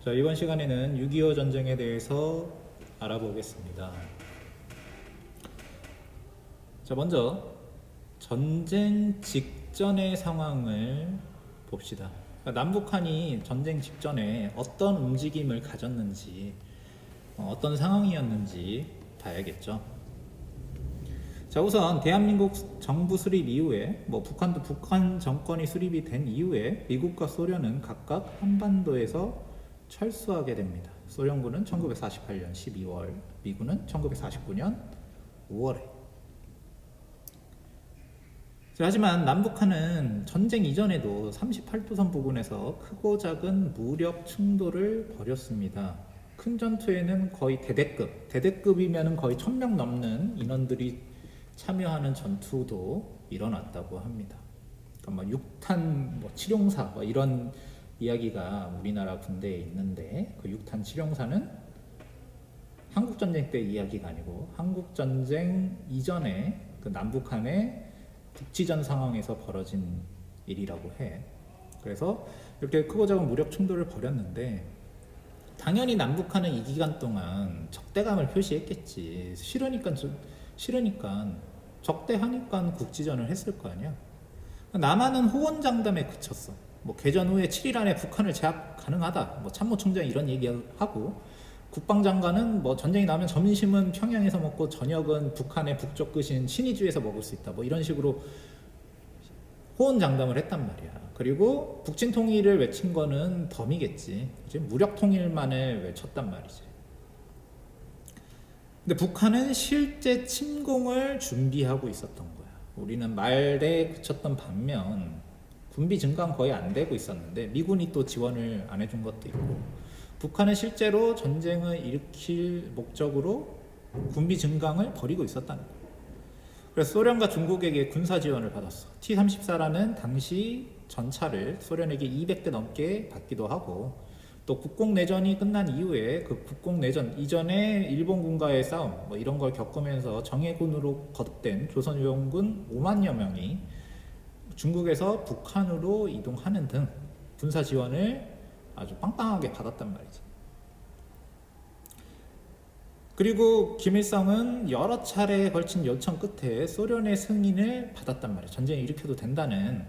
자, 이번 시간에는 6.25 전쟁에 대해서 알아보겠습니다. 자, 먼저 전쟁 직전의 상황을 봅시다. 그러니까 남북한이 전쟁 직전에 어떤 움직임을 가졌는지, 어떤 상황이었는지 봐야겠죠. 자, 우선 대한민국 정부 수립 이후에, 북한도 북한 정권이 수립이 된 이후에 미국과 소련은 각각 한반도에서 철수하게 됩니다. 소련군은 1948년 12월, 미군은 1949년 5월에. 하지만 남북한은 전쟁 이전에도 38도선 부근에서 크고 작은 무력 충돌을 벌였습니다. 큰 전투에는 거의 대대급이면 거의 1000명 넘는 인원들이 참여하는 전투도 일어났다고 합니다. 그러니까 육탄 치룡사 이런 이야기가 우리나라 군대에 있는데, 그 육탄 치룡사는 한국전쟁 때 이야기가 아니고 한국전쟁 이전에 그 남북한의 국지전 상황에서 벌어진 일이라고 해. 그래서 이렇게 크고 작은 무력 충돌을 벌였는데, 당연히 남북한은 이 기간 동안 적대감을 표시했겠지. 싫으니까 적대하니까 국지전을 했을 거 아니야. 남한은 호언장담에 그쳤어. 개전 후에 7일 안에 북한을 제압 가능하다. 참모총장이 이런 얘기하고, 국방장관은 전쟁이 나면 점심은 평양에서 먹고 저녁은 북한의 북쪽 끝인 신의주에서 먹을 수 있다. 이런 식으로 호언장담을 했단 말이야. 그리고 북진 통일을 외친 거는 덤이겠지. 이제 무력 통일만을 외쳤단 말이지. 근데 북한은 실제 침공을 준비하고 있었던 거야. 우리는 말에 그쳤던 반면 군비 증강 거의 안 되고 있었는데, 미군이 또 지원을 안 해준 것도 있고, 북한은 실제로 전쟁을 일으킬 목적으로 군비 증강을 벌이고 있었다는 거예요. 그래서 소련과 중국에게 군사 지원을 받았어. T-34라는 당시 전차를 소련에게 200대 넘게 받기도 하고, 또 국공내전이 끝난 이후에 그 국공내전 이전에 일본군과의 싸움 이런 걸 겪으면서 정예군으로 거듭된 조선요원군 5만여 명이 중국에서 북한으로 이동하는 등 군사 지원을 아주 빵빵하게 받았단 말이지. 그리고 김일성은 여러 차례에 걸친 요청 끝에 소련의 승인을 받았단 말이야. 전쟁을 일으켜도 된다는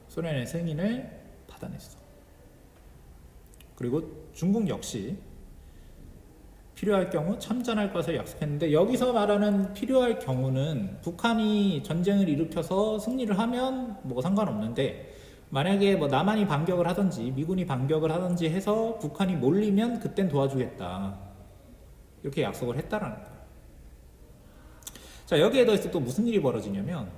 소련의 승인을 받아냈어. 그리고 중국 역시 필요할 경우 참전할 것을 약속했는데, 여기서 말하는 필요할 경우는 북한이 전쟁을 일으켜서 승리를 하면 상관없는데, 만약에 남한이 반격을 하든지 미군이 반격을 하든지 해서 북한이 몰리면 그땐 도와주겠다, 이렇게 약속을 했다라는 거예요. 자, 여기에 더해서 또 무슨 일이 벌어지냐면,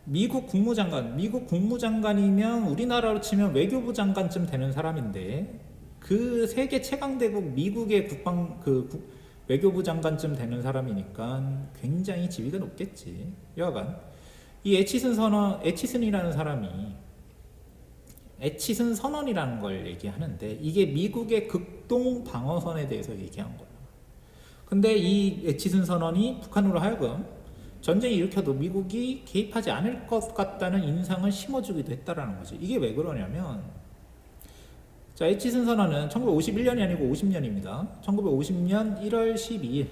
미국 국무장관이면 우리나라로 치면 외교부 장관쯤 되는 사람인데, 그 세계 최강대국 미국의 외교부 장관쯤 되는 사람이니까 굉장히 지위가 높겠지. 여하간 이 애치슨이라는 사람이 애치슨 선언이라는 걸 얘기하는데, 이게 미국의 극동 방어선에 대해서 얘기한 거야. 근데 이 애치슨 선언이 북한으로 하여금 전쟁이 일으켜도 미국이 개입하지 않을 것 같다는 인상을 심어주기도 했다라는 거지. 이게 왜 그러냐면, 자, 애치슨 선언은 1951년이 아니고 50년입니다. 1950년 1월 12일.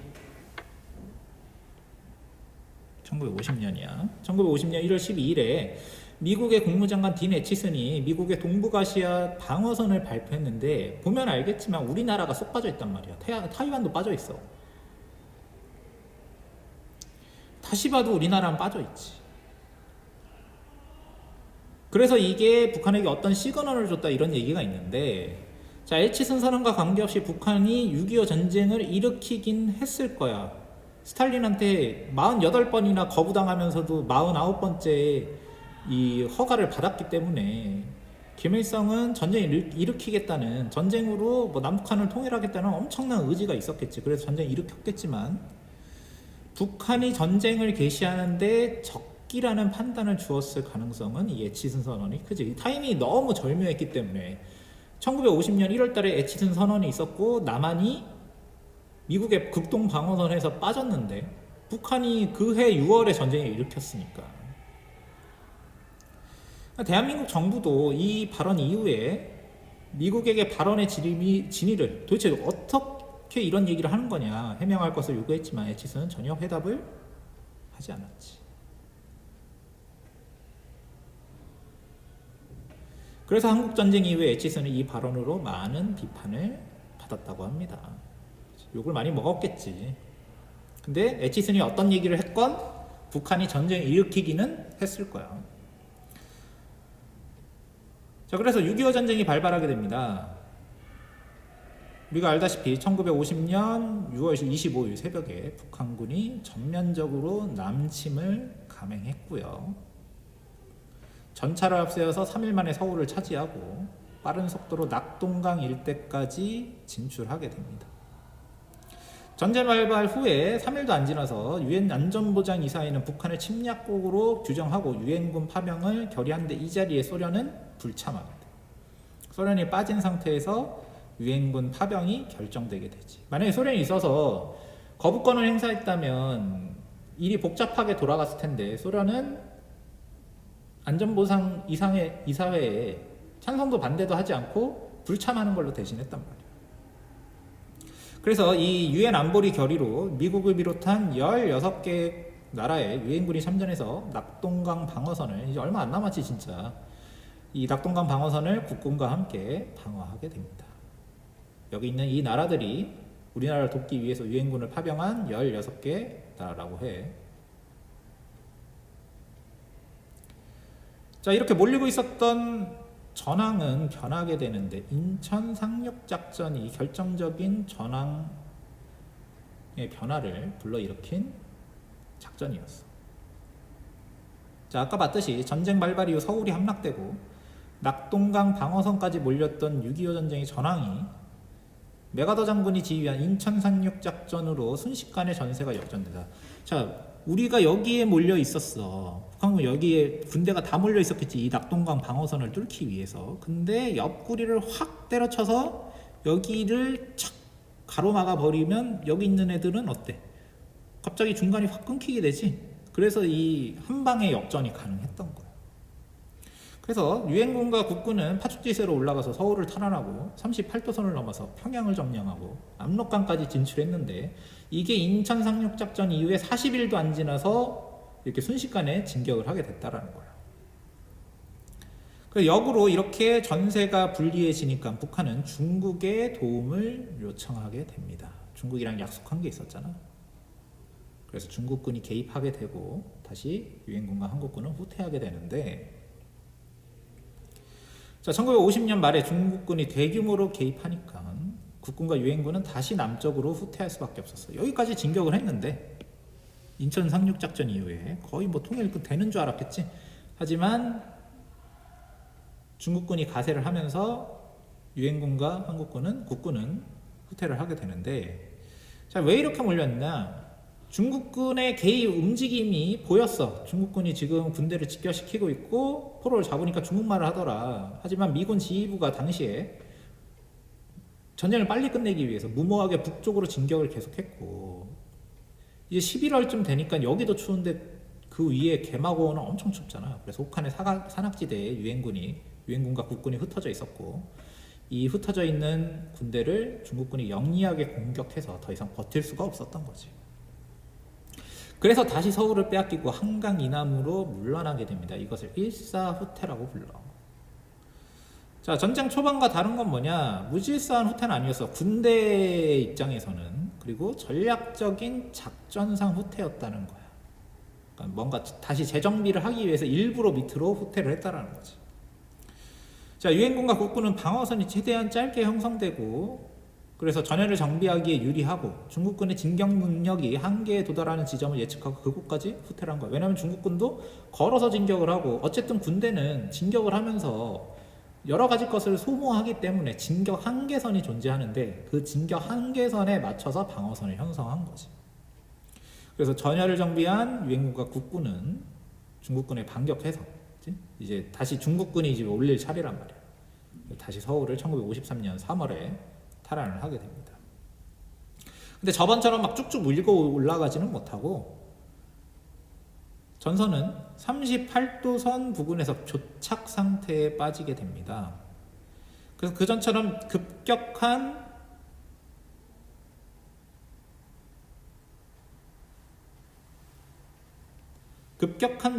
1950년이야. 1950년 1월 12일에 미국의 국무장관 딘 애치슨이 미국의 동북아시아 방어선을 발표했는데, 보면 알겠지만 우리나라가 쏙 빠져 있단 말이야. 타이완도 빠져 있어. 다시 봐도 우리나라는 빠져 있지. 그래서 이게 북한에게 어떤 시그널을 줬다, 이런 얘기가 있는데, 자, 애치슨 선언과 관계없이 북한이 6.25 전쟁을 일으키긴 했을 거야. 스탈린한테 48번이나 거부당하면서도 49번째 이 허가를 받았기 때문에, 김일성은 전쟁을 일으키겠다는, 전쟁으로 남북한을 통일하겠다는 엄청난 의지가 있었겠지. 그래서 전쟁을 일으켰겠지만, 북한이 전쟁을 개시하는데 적기라는 판단을 주었을 가능성은 이 애치슨 선언이 크지. 타이밍이 너무 절묘했기 때문에 1950년 1월 달에 애치슨 선언이 있었고, 남한이 미국의 극동 방어선에서 빠졌는데 북한이 그해 6월에 전쟁을 일으켰으니까. 대한민국 정부도 이 발언 이후에 미국에게 발언의 진위를 도대체 어떻게 이런 얘기를 하는 거냐 해명할 것을 요구했지만 에치슨은 전혀 회답을 하지 않았지. 그래서 한국전쟁 이후에 에치슨은 이 발언으로 많은 비판을 받았다고 합니다. 욕을 많이 먹었겠지. 근데 에치슨이 어떤 얘기를 했건 북한이 전쟁을 일으키기는 했을 거야. 자, 그래서 6.25 전쟁이 발발하게 됩니다. 우리가 알다시피 1950년 6월 25일 새벽에 북한군이 전면적으로 남침을 감행했고요. 전차를 앞세워서 3일 만에 서울을 차지하고 빠른 속도로 낙동강 일대까지 진출하게 됩니다. 전쟁 발발 후에 3일도 안 지나서 유엔 안전보장이사회는 북한을 침략국으로 규정하고 유엔군 파병을 결의하는데 이 자리에 소련은 불참하게 돼. 소련이 빠진 상태에서 유엔군 파병이 결정되게 되지. 만약에 소련이 있어서 거부권을 행사했다면 일이 복잡하게 돌아갔을 텐데 소련은 안전보상 이사회에 찬성도 반대도 하지 않고 불참하는 걸로 대신했단 말이야. 그래서 이 유엔 안보리 결의로 미국을 비롯한 16개 나라의 유엔군이 참전해서 낙동강 방어선을 이제 얼마 안 남았지 진짜. 이 낙동강 방어선을 국군과 함께 방어하게 됩니다. 여기 있는 이 나라들이 우리나라를 돕기 위해서 유엔군을 파병한 16개 나라라고 해. 자, 이렇게 몰리고 있었던 전황은 변하게 되는데 인천 상륙작전이 결정적인 전황의 변화를 불러일으킨 작전이었어. 자, 아까 봤듯이 전쟁 발발 이후 서울이 함락되고 낙동강 방어선까지 몰렸던 6.25 전쟁의 전황이 메가더 장군이 지휘한 인천 상륙작전으로 순식간에 전세가 역전되다. 자, 우리가 여기에 몰려 있었어. 북한군 여기에 군대가 다 몰려 있었겠지. 이 낙동강 방어선을 뚫기 위해서. 근데 옆구리를 확 때려쳐서 여기를 착 가로막아 버리면 여기 있는 애들은 어때? 갑자기 중간이 확 끊기게 되지. 그래서 이 한 방의 역전이 가능했던 거야. 그래서 유엔군과 국군은 파죽지세로 올라가서 서울을 탈환하고 38도선을 넘어서 평양을 점령하고 압록강까지 진출했는데 이게 인천 상륙작전 이후에 40일도 안 지나서 이렇게 순식간에 진격을 하게 됐다라는 거예요. 그래서 역으로 이렇게 전세가 불리해지니까 북한은 중국의 도움을 요청하게 됩니다. 중국이랑 약속한 게 있었잖아. 그래서 중국군이 개입하게 되고 다시 유엔군과 한국군은 후퇴하게 되는데, 자, 1950년 말에 중국군이 대규모로 개입하니까 국군과 유엔군은 다시 남쪽으로 후퇴할 수밖에 없었어요. 여기까지 진격을 했는데 인천 상륙작전 이후에 거의 뭐 통일되는 줄 알았겠지. 하지만 중국군이 가세를 하면서 유엔군과 한국군은 국군은 후퇴를 하게 되는데, 자, 왜 이렇게 몰렸냐? 중국군의 개입 움직임이 보였어. 중국군이 지금 군대를 집결시키고 있고 포로를 잡으니까 중국말을 하더라. 하지만 미군 지휘부가 당시에 전쟁을 빨리 끝내기 위해서 무모하게 북쪽으로 진격을 계속했고, 이제 11월쯤 되니까 여기도 추운데 그 위에 개마고는 엄청 춥잖아. 그래서 혹한의 산악지대에 유엔군과 국군이 흩어져 있었고, 이 흩어져 있는 군대를 중국군이 영리하게 공격해서 더 이상 버틸 수가 없었던 거지. 그래서 다시 서울을 빼앗기고 한강 이남으로 물러나게 됩니다. 이것을 일사후퇴라고 불러. 자, 전쟁 초반과 다른 건 뭐냐? 무질서한 후퇴는 아니었어. 군대 입장에서는. 그리고 전략적인 작전상 후퇴였다는 거야. 그러니까 뭔가 다시 재정비를 하기 위해서 일부러 밑으로 후퇴를 했다라는 거지. 자, 유엔군과 국군은 방어선이 최대한 짧게 형성되고, 그래서 전열을 정비하기에 유리하고 중국군의 진격 능력이 한계에 도달하는 지점을 예측하고 그곳까지 후퇴를 한 거야. 왜냐하면 중국군도 걸어서 진격을 하고, 어쨌든 군대는 진격을 하면서 여러 가지 것을 소모하기 때문에 진격 한계선이 존재하는데 그 진격 한계선에 맞춰서 방어선을 형성한 거지. 그래서 전열을 정비한 유엔군과 국군은 중국군에 반격해서 이제 다시 중국군이 이제 올릴 차례란 말이야. 다시 서울을 1953년 3월에 탈환을 하게 됩니다. 근데 저번처럼 막 쭉쭉 밀고 올라가지는 못하고 전선은 38도선 부근에서 교착 상태에 빠지게 됩니다. 그래서 그전처럼 급격한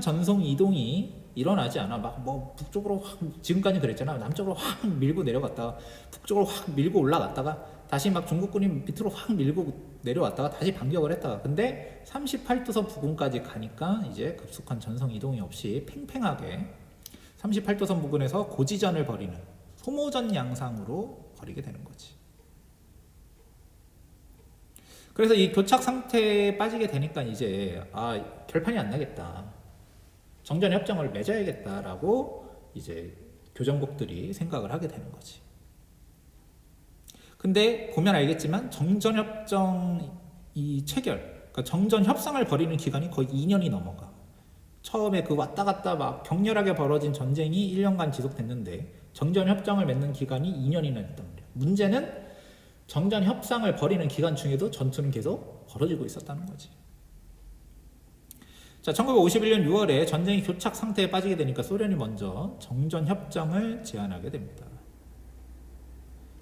전송 이동이 일어나지 않아. 막 뭐 북쪽으로 확, 지금까지 그랬잖아. 남쪽으로 확 밀고 내려갔다가 북쪽으로 확 밀고 올라갔다가 다시 막 중국군이 밑으로 확 밀고 내려왔다가 다시 반격을 했다가, 근데 38도선 부근까지 가니까 이제 급속한 전송 이동이 없이 팽팽하게 38도선 부근에서 고지전을 벌이는 소모전 양상으로 벌이게 되는 거지. 그래서 이 교착 상태에 빠지게 되니까 이제 결판이 안 나겠다, 정전 협정을 맺어야겠다라고 이제 교정국들이 생각을 하게 되는 거지. 근데 보면 알겠지만 정전 협정 이 체결, 그러니까 정전 협상을 벌이는 기간이 거의 2년이 넘어가. 처음에 그 왔다 갔다 막 격렬하게 벌어진 전쟁이 1년간 지속됐는데 정전 협정을 맺는 기간이 2년이나 됐단 말이야. 문제는 정전 협상을 벌이는 기간 중에도 전투는 계속 벌어지고 있었다는 거지. 자, 1951년 6월에 전쟁이 교착 상태에 빠지게 되니까 소련이 먼저 정전 협정을 제안하게 됩니다.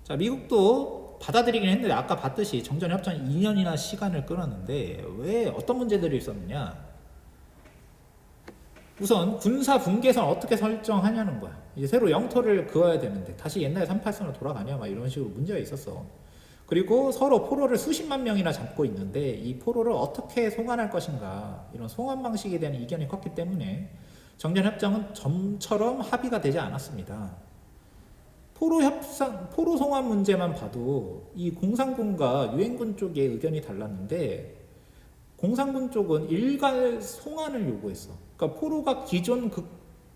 자, 미국도 받아들이긴 했는데 아까 봤듯이 정전 협정이 2년이나 시간을 끌었는데 왜 어떤 문제들이 있었느냐? 우선 군사 분계선 어떻게 설정하냐는 거야. 이제 새로 영토를 그어야 되는데 다시 옛날 38선으로 돌아가냐 막 이런 식으로 문제가 있었어. 그리고 서로 포로를 수십만 명이나 잡고 있는데 이 포로를 어떻게 송환할 것인가, 이런 송환 방식에 대한 이견이 컸기 때문에 정전협정은 점처럼 합의가 되지 않았습니다. 포로 송환 문제만 봐도 이 공산군과 유엔군 쪽의 의견이 달랐는데 공산군 쪽은 일괄 송환을 요구했어. 그러니까 포로가 기존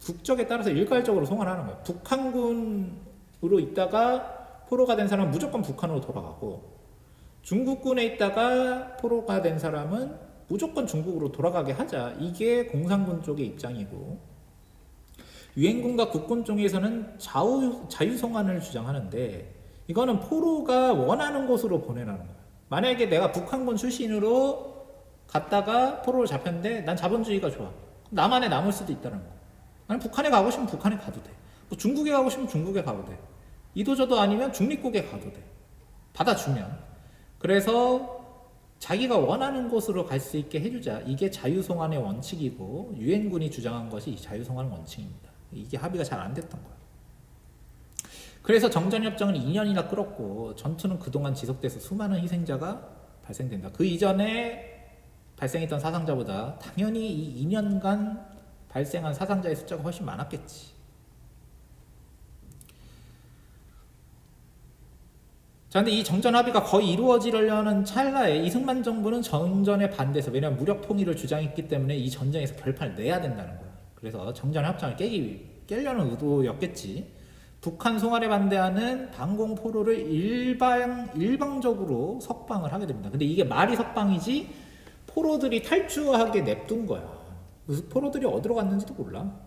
국적에 따라서 일괄적으로 송환하는 거야. 북한군으로 있다가 포로가 된 사람은 무조건 북한으로 돌아가고, 중국군에 있다가 포로가 된 사람은 무조건 중국으로 돌아가게 하자, 이게 공산군 쪽의 입장이고, 유엔군과 국군 쪽에서는 자유송환을 주장하는데 이거는 포로가 원하는 곳으로 보내라는 거야. 만약에 내가 북한군 출신으로 갔다가 포로를 잡혔는데 난 자본주의가 좋아, 남한에 남을 수도 있다는 거야. 나는 북한에 가고 싶으면 북한에 가도 돼, 뭐 중국에 가고 싶으면 중국에 가도 돼, 이도저도 아니면 중립국에 가도 돼, 받아주면. 그래서 자기가 원하는 곳으로 갈 수 있게 해주자, 이게 자유송환의 원칙이고 유엔군이 주장한 것이 자유송환 원칙입니다. 이게 합의가 잘 안 됐던 거야. 그래서 정전협정은 2년이나 끌었고 전투는 그동안 지속돼서 수많은 희생자가 발생된다. 그 이전에 발생했던 사상자보다 당연히 이 2년간 발생한 사상자의 숫자가 훨씬 많았겠지. 자, 근데 이 정전 합의가 거의 이루어지려는 찰나에 이승만 정부는 정전에 반대해서, 왜냐하면 무력 통일을 주장했기 때문에 이 전쟁에서 결판을 내야 된다는 거야. 그래서 정전 협정을 깨려는 의도였겠지. 북한 송환에 반대하는 방공 포로를 일방적으로 석방을 하게 됩니다. 근데 이게 말이 석방이지 포로들이 탈주하게 냅둔 거야. 그래서 포로들이 어디로 갔는지도 몰라.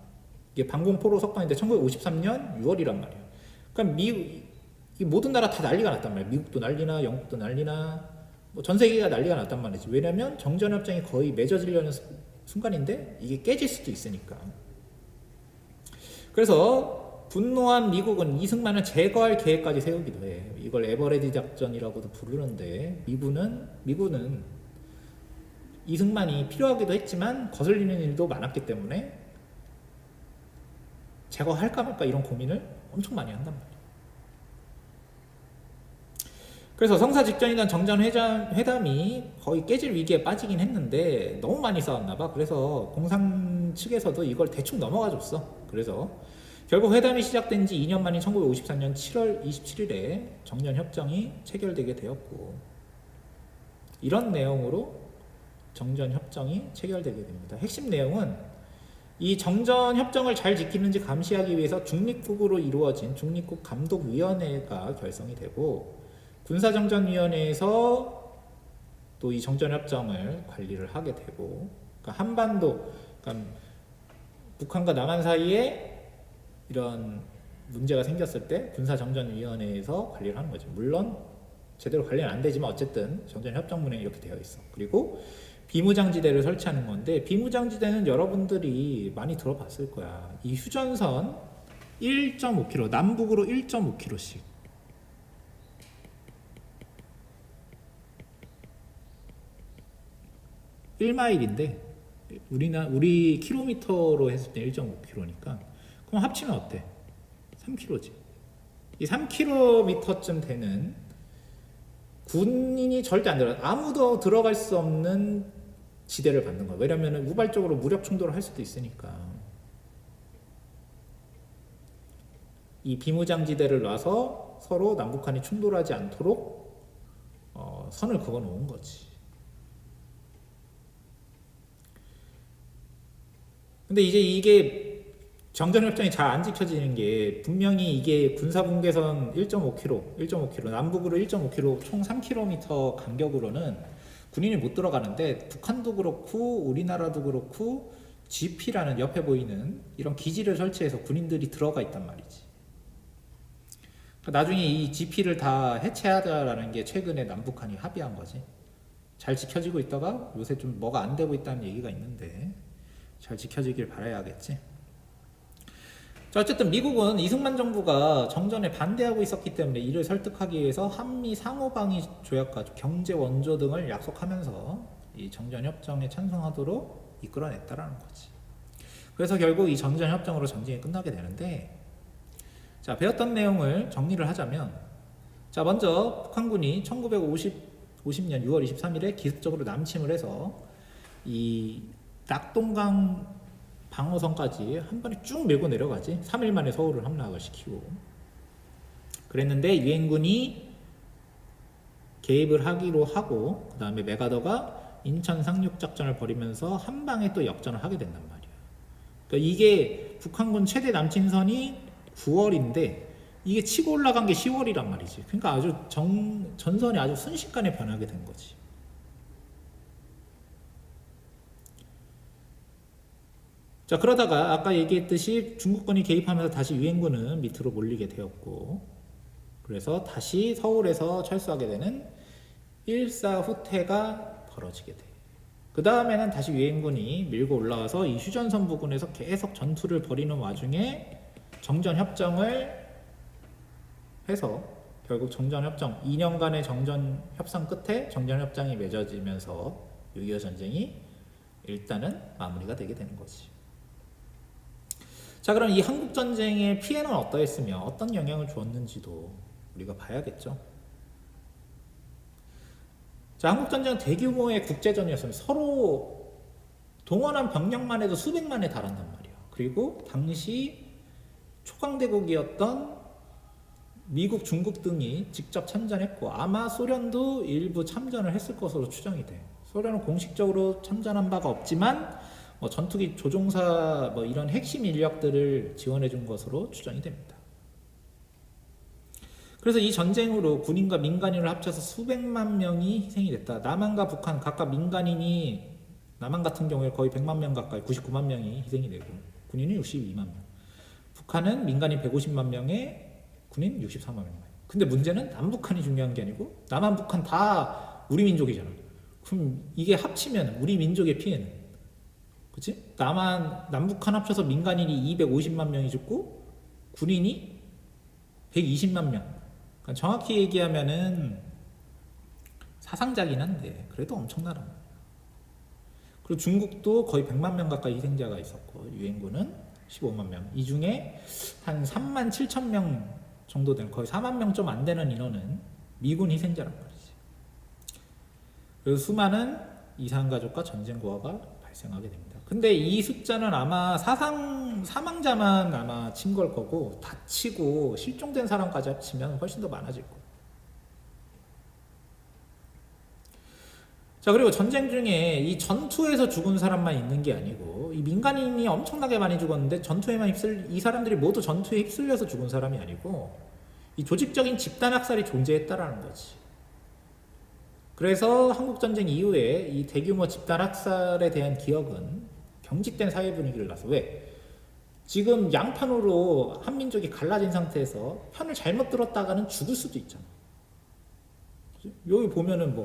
이게 방공 포로 석방인데 1953년 6월이란 말이야. 그러니까 이 모든 나라 다 난리가 났단 말이야. 미국도 난리나 영국도 난리나 뭐 전 세계가 난리가 났단 말이지. 왜냐면 정전협정이 거의 맺어지려는 순간인데 이게 깨질 수도 있으니까. 그래서 분노한 미국은 이승만을 제거할 계획까지 세우기도 해. 이걸 에버레디 작전이라고도 부르는데 미군은 이승만이 필요하기도 했지만 거슬리는 일도 많았기 때문에 제거할까 말까 이런 고민을 엄청 많이 한단 말이야. 그래서 성사 직전이던 정전회담이 거의 깨질 위기에 빠지긴 했는데 너무 많이 싸웠나봐. 그래서 공산 측에서도 이걸 대충 넘어가 줬어. 그래서 결국 회담이 시작된 지 2년 만인 1953년 7월 27일에 정전협정이 체결되게 되었고, 이런 내용으로 정전협정이 체결되게 됩니다. 핵심 내용은 이 정전협정을 잘 지키는지 감시하기 위해서 중립국으로 이루어진 중립국감독위원회가 결성이 되고, 군사정전위원회에서 또 이 정전협정을 관리를 하게 되고, 그러니까 한반도, 그러니까 북한과 남한 사이에 이런 문제가 생겼을 때 군사정전위원회에서 관리를 하는 거죠. 물론 제대로 관리는 안 되지만 어쨌든 정전협정문에 이렇게 되어 있어. 그리고 비무장지대를 설치하는 건데, 비무장지대는 여러분들이 많이 들어봤을 거야. 이 휴전선, 1.5km, 남북으로 1.5km씩. (1마일인데) 우리 킬로미터로 했을 때 1.5km니까 그럼 합치면 어때? 3km지. 이 3km쯤 되는 군인이 절대 안 들어가, 아무도 들어갈 수 없는 지대를 받는 거야. 왜냐면 우발적으로 무력 충돌을 할 수도 있으니까. 이 비무장지대를 놔서 서로 남북한이 충돌하지 않도록 선을 그어 놓은 거지. 근데 이제 이게 정전협정이 잘 안 지켜지는 게, 분명히 이게 군사분계선 1.5km, 남북으로 1.5km, 총 3km 간격으로는 군인이 못 들어가는데, 북한도 그렇고 우리나라도 그렇고 GP라는 옆에 보이는 이런 기지를 설치해서 군인들이 들어가 있단 말이지. 나중에 이 GP를 다 해체하자라는 게 최근에 남북한이 합의한 거지. 잘 지켜지고 있다가 요새 좀 뭐가 안 되고 있다는 얘기가 있는데 잘 지켜지길 바라야겠지. 자, 어쨌든 미국은 이승만 정부가 정전에 반대하고 있었기 때문에 이를 설득하기 위해서 한미 상호방위 조약과 경제 원조 등을 약속하면서 이 정전협정에 찬성하도록 이끌어냈다라는 거지. 그래서 결국 이 정전협정으로 전쟁이 끝나게 되는데, 자, 배웠던 내용을 정리를 하자면, 자, 먼저 북한군이 1950년 6월 23일에 기습적으로 남침을 해서 이 낙동강 방어선까지 한 번에 쭉 밀고 내려가지. 3일 만에 서울을 함락을 시키고. 그랬는데 유엔군이 개입을 하기로 하고, 그 다음에 메가더가 인천 상륙작전을 벌이면서 한 방에 또 역전을 하게 된단 말이야. 그러니까 이게 북한군 최대 남침선이 9월인데 이게 치고 올라간 게 10월이란 말이지. 그러니까 아주 전선이 아주 순식간에 변하게 된 거지. 자, 그러다가 아까 얘기했듯이 중국군이 개입하면서 다시 유엔군은 밑으로 몰리게 되었고, 그래서 다시 서울에서 철수하게 되는 1사 후퇴가 벌어지게 돼. 그 다음에는 다시 유엔군이 밀고 올라와서 이 휴전선 부근에서 계속 전투를 벌이는 와중에 정전협정을 해서 결국 정전협정 2년간의 정전협상 끝에 정전협정이 맺어지면서 6.25 전쟁이 일단은 마무리가 되게 되는 거지. 자, 그럼 이 한국전쟁의 피해는 어떠했으며 어떤 영향을 주었는지도 우리가 봐야겠죠. 자, 한국전쟁은 대규모의 국제전이었으면 서로 동원한 병력만 해도 수백만에 달한단 말이야. 그리고 당시 초강대국이었던 미국, 중국 등이 직접 참전했고, 아마 소련도 일부 참전을 했을 것으로 추정이 돼. 소련은 공식적으로 참전한 바가 없지만 전투기 조종사 이런 핵심 인력들을 지원해 준 것으로 추정이 됩니다. 그래서 이 전쟁으로 군인과 민간인을 합쳐서 수백만 명이 희생이 됐다. 남한과 북한 각각 민간인이, 남한 같은 경우에 거의 100만 명 가까이 99만 명이 희생이 되고 군인은 62만 명. 북한은 민간인 150만 명에 군인 64만 명. 근데 문제는 남북한이 중요한 게 아니고 남한 북한 다 우리 민족이잖아. 그럼 이게 합치면 우리 민족의 피해는, 그치? 남북한 합쳐서 민간인이 250만 명이 죽고 군인이 120만 명. 그러니까 정확히 얘기하면은 사상자긴 한데 그래도 엄청나다. 그리고 중국도 거의 100만 명 가까이 희생자가 있었고 유엔군은 15만 명. 이 중에 한 3만 7천 명 정도 되는, 거의 4만 명 좀 안 되는 인원은 미군 희생자란 말이지. 그래서 수많은 이산가족과 전쟁 고아가 발생하게 됩니다. 근데 이 숫자는 아마 사망자만 아마 친 걸 거고, 다치고 실종된 사람까지 합치면 훨씬 더 많아질 거예요. 자, 그리고 전쟁 중에 이 전투에서 죽은 사람만 있는 게 아니고, 이 민간인이 엄청나게 많이 죽었는데 전투에만 이 사람들이 모두 전투에 휩쓸려서 죽은 사람이 아니고 이 조직적인 집단 학살이 존재했다라는 거지. 그래서 한국전쟁 이후에 이 대규모 집단 학살에 대한 기억은 경직된 사회 분위기를 낳았어. 왜? 지금 양편으로 한민족이 갈라진 상태에서 편을 잘못 들었다가는 죽을 수도 있잖아. 여기 보면은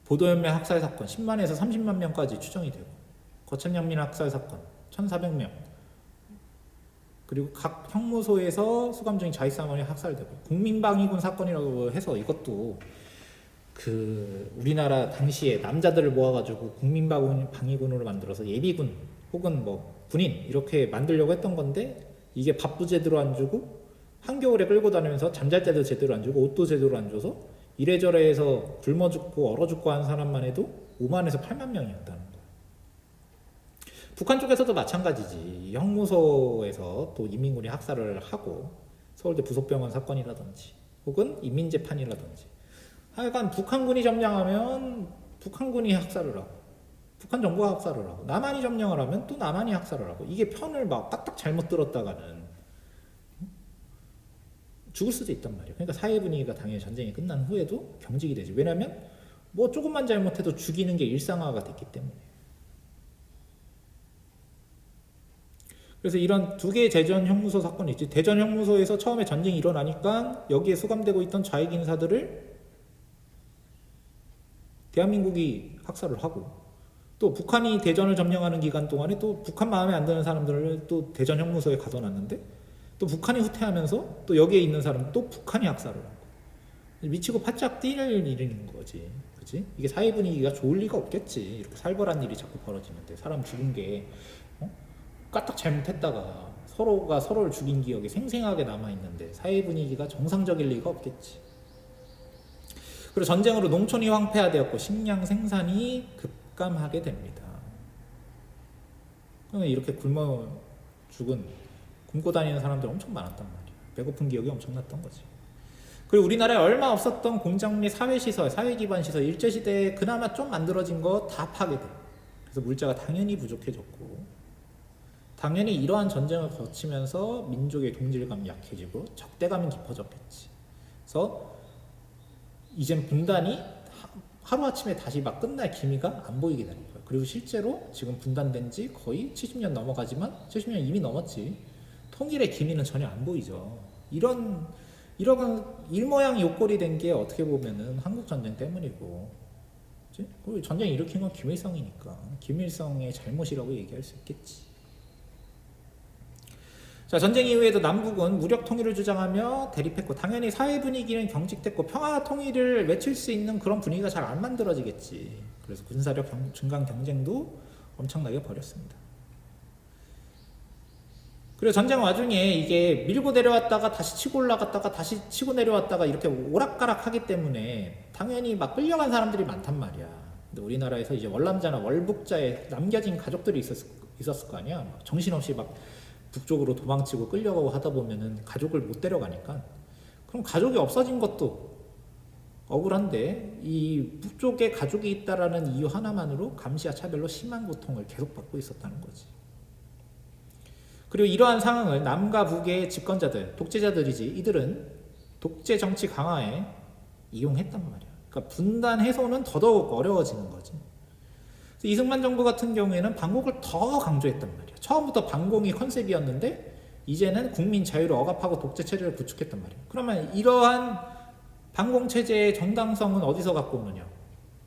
보도연맹 학살 사건 10만에서 30만 명까지 추정이 되고, 거천양민 학살 사건 1,400명, 그리고 각 형무소에서 수감 중인 자위사관이 학살되고, 국민방위군 사건이라고 해서 이것도 그 우리나라 당시에 남자들을 모아가지고 국민방위군으로 만들어서 예비군 혹은 뭐 군인 이렇게 만들려고 했던 건데, 이게 밥도 제대로 안 주고 한겨울에 끌고 다니면서 잠잘 때도 제대로 안 주고 옷도 제대로 안 줘서 이래저래 해서 굶어 죽고 얼어 죽고 한 사람만 해도 5만에서 8만 명이었다는 거예요. 북한 쪽에서도 마찬가지지. 형무소에서 또 인민군이 학살을 하고, 서울대 부속병원 사건이라든지 혹은 인민재판이라든지, 하여간 북한군이 점령하면 북한군이 학살을 하고, 북한 정부가 학살을 하고, 남한이 점령을 하면 또 남한이 학살을 하고, 이게 편을 막 까딱 잘못 들었다가는 죽을 수도 있단 말이에요. 그러니까 사회 분위기가 당연히 전쟁이 끝난 후에도 경직이 되지. 왜냐하면 뭐 조금만 잘못해도 죽이는 게 일상화가 됐기 때문에. 그래서 이런 두 개의 대전 형무소 사건이 있지. 대전 형무소에서 처음에 전쟁이 일어나니까 여기에 수감되고 있던 좌익 인사들을 대한민국이 학살을 하고, 또 북한이 대전을 점령하는 기간 동안에 또 북한 마음에 안 드는 사람들을 또 대전 형무소에 가둬놨는데, 또 북한이 후퇴하면서 또 여기에 있는 사람 또 북한이 학살을 하고, 미치고 바짝 뛰는 일인 거지. 그치? 이게 사회 분위기가 좋을 리가 없겠지. 이렇게 살벌한 일이 자꾸 벌어지는데, 사람 죽은 게 까딱 잘못했다가 서로가 서로를 죽인 기억이 생생하게 남아있는데 사회 분위기가 정상적일 리가 없겠지. 그리고 전쟁으로 농촌이 황폐화되었고 식량 생산이 급감하게 됩니다. 이렇게 굶어 죽은, 굶고 다니는 사람들 엄청 많았단 말이야. 배고픈 기억이 엄청났던 거지. 그리고 우리나라에 얼마 없었던 공장 및 사회시설, 사회기반시설, 일제시대에 그나마 좀 만들어진 거 다 파괴돼. 그래서 물자가 당연히 부족해졌고, 당연히 이러한 전쟁을 거치면서 민족의 동질감이 약해지고 적대감이 깊어졌겠지. 그래서 이젠 분단이 하루아침에 다시 막 끝날 기미가 안 보이게 되는 거예요. 그리고 실제로 지금 분단된 지 거의 70년 넘어가지만, 70년 이미 넘었지, 통일의 기미는 전혀 안 보이죠. 이런 일모양 요꼴이 된 게 어떻게 보면은 한국전쟁 때문이고, 그치? 그리고 전쟁 일으킨 건 김일성이니까 김일성의 잘못이라고 얘기할 수 있겠지. 자, 전쟁 이후에도 남북은 무력 통일을 주장하며 대립했고, 당연히 사회 분위기는 경직됐고 평화 통일을 외칠 수 있는 그런 분위기가 잘 안 만들어지겠지. 그래서 군사력 증강 경쟁도 엄청나게 벌였습니다. 그리고 전쟁 와중에 이게 밀고 내려왔다가 다시 치고 올라갔다가 다시 치고 내려왔다가 이렇게 오락가락 하기 때문에 당연히 막 끌려간 사람들이 많단 말이야. 근데 우리나라에서 이제 월남자나 월북자에 남겨진 가족들이 있었을 거 아니야. 막 정신없이 막 북쪽으로 도망치고 끌려가고 하다 보면은 가족을 못 데려가니까, 그럼 가족이 없어진 것도 억울한데 이 북쪽에 가족이 있다라는 이유 하나만으로 감시와 차별로 심한 고통을 계속 받고 있었다는 거지. 그리고 이러한 상황을 남과 북의 집권자들, 독재자들이지, 이들은 독재 정치 강화에 이용했단 말이야. 그러니까 분단 해소는 더더욱 어려워지는 거지. 이승만 정부 같은 경우에는 반공을 더 강조했단 말이야. 처음부터 반공이 컨셉이었는데 이제는 국민 자유를 억압하고 독재 체제를 구축했단 말이야. 그러면 이러한 반공 체제의 정당성은 어디서 갖고 오느냐?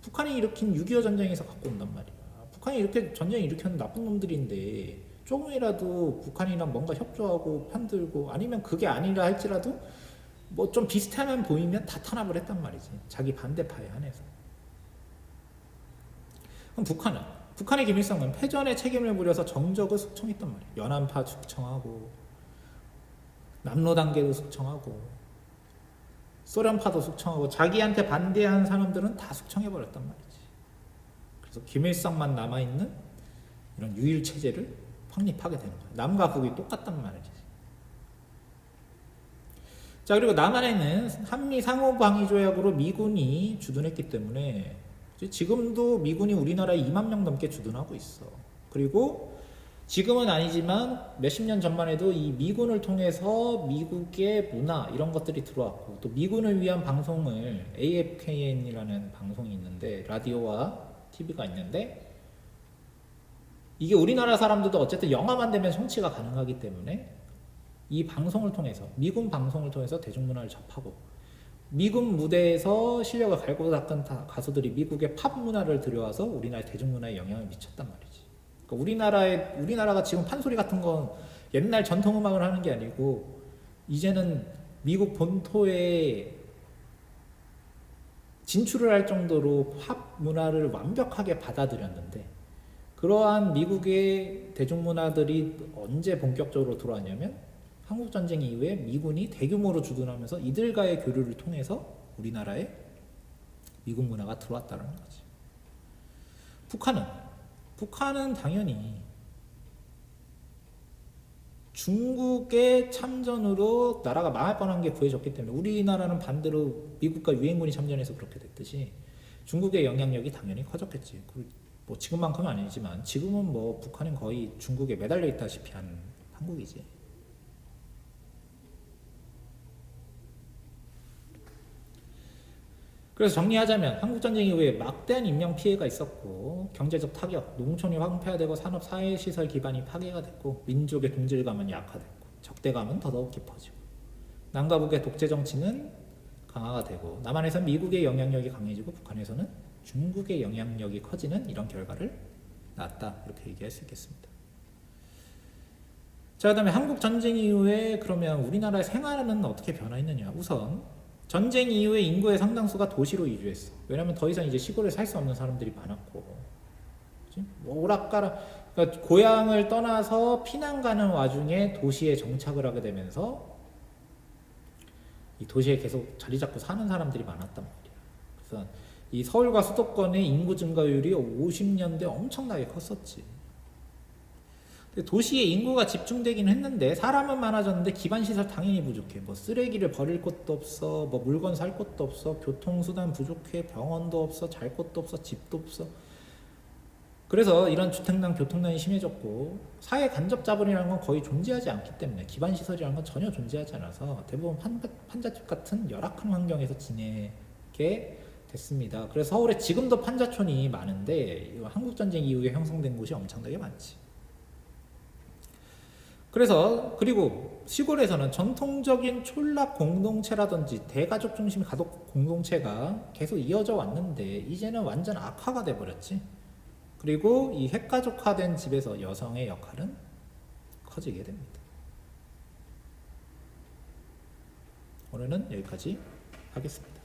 북한이 일으킨 6.25 전쟁에서 갖고 온단 말이야. 북한이 이렇게 전쟁 일으켰는 나쁜 놈들인데 조금이라도 북한이랑 뭔가 협조하고 편들고, 아니면 그게 아니라 할지라도 뭐 좀 비슷하면 보이면 다 탄압을 했단 말이지. 자기 반대파에 한해서. 그럼 북한의 김일성은 패전의 책임을 물려서 정적을 숙청했단 말이에요. 연안파 숙청하고 남로단계도 숙청하고 소련파도 숙청하고 자기한테 반대한 사람들은 다 숙청해버렸단 말이지. 그래서 김일성만 남아있는 이런 유일체제를 확립하게 되는 거예요. 남과 북이 똑같단 말이지. 자, 그리고 남한에는 한미 상호방위조약으로 미군이 주둔했기 때문에 지금도 미군이 우리나라에 2만 명 넘게 주둔하고 있어. 그리고 지금은 아니지만 몇십 년 전만 해도 이 미군을 통해서 미국의 문화 이런 것들이 들어왔고, 또 미군을 위한 방송을 AFKN이라는 방송이 있는데, 라디오와 TV가 있는데, 이게 우리나라 사람들도 어쨌든 영화만 되면 성취가 가능하기 때문에 이 방송을 통해서, 미군 방송을 통해서 대중문화를 접하고, 미군 무대에서 실력을 갈고 닦은 가수들이 미국의 팝 문화를 들여와서 우리나라의 대중문화에 영향을 미쳤단 말이지. 그러니까 우리나라가 지금 판소리 같은 건 옛날 전통 음악을 하는 게 아니고 이제는 미국 본토에 진출을 할 정도로 팝 문화를 완벽하게 받아들였는데, 그러한 미국의 대중문화들이 언제 본격적으로 들어왔냐면 한국전쟁 이후에 미군이 대규모로 주둔하면서 이들과의 교류를 통해서 우리나라에 미국 문화가 들어왔다는 거지. 북한은 당연히 중국의 참전으로 나라가 망할 뻔한 게 구해졌기 때문에 우리나라는 반대로 미국과 유엔군이 참전해서 그렇게 됐듯이 중국의 영향력이 당연히 커졌겠지. 뭐 지금만큼은 아니지만 지금은 뭐 북한은 거의 중국에 매달려 있다시피 한 한국이지. 그래서 정리하자면 한국전쟁 이후에 막대한 인명피해가 있었고 경제적 타격, 농촌이 황폐화되고 산업 사회시설 기반이 파괴가 됐고 민족의 동질감은 약화됐고 적대감은 더더욱 깊어지고 남과 북의 독재정치는 강화가 되고 남한에서는 미국의 영향력이 강해지고 북한에서는 중국의 영향력이 커지는 이런 결과를 낳았다, 이렇게 얘기할 수 있겠습니다. 자, 그 다음에 한국전쟁 이후에 그러면 우리나라의 생활은 어떻게 변화했느냐. 우선 전쟁 이후에 인구의 상당수가 도시로 이주했어. 왜냐면 더 이상 이제 시골에 살 수 없는 사람들이 많았고, 뭐 오락가락, 그러니까 고향을 떠나서 피난 가는 와중에 도시에 정착을 하게 되면서 이 도시에 계속 자리 잡고 사는 사람들이 많았단 말이야. 그래서 이 서울과 수도권의 인구 증가율이 50년대 엄청나게 컸었지. 도시에 인구가 집중되긴 했는데 사람은 많아졌는데 기반시설 당연히 부족해. 뭐 쓰레기를 버릴 곳도 없어, 뭐 물건 살 곳도 없어, 교통수단 부족해, 병원도 없어, 잘 곳도 없어, 집도 없어. 그래서 이런 주택난, 교통난이 심해졌고 사회 간접자본이라는 건 거의 존재하지 않기 때문에 기반시설이라는 건 전혀 존재하지 않아서 대부분 판잣집 같은 열악한 환경에서 지내게 됐습니다. 그래서 서울에 지금도 판자촌이 많은데 한국전쟁 이후에 형성된 곳이 엄청나게 많지. 그리고 시골에서는 전통적인 촌락 공동체라든지 대가족 중심의 가족 공동체가 계속 이어져 왔는데 이제는 완전 악화가 돼버렸지. 그리고 이 핵가족화된 집에서 여성의 역할은 커지게 됩니다. 오늘은 여기까지 하겠습니다.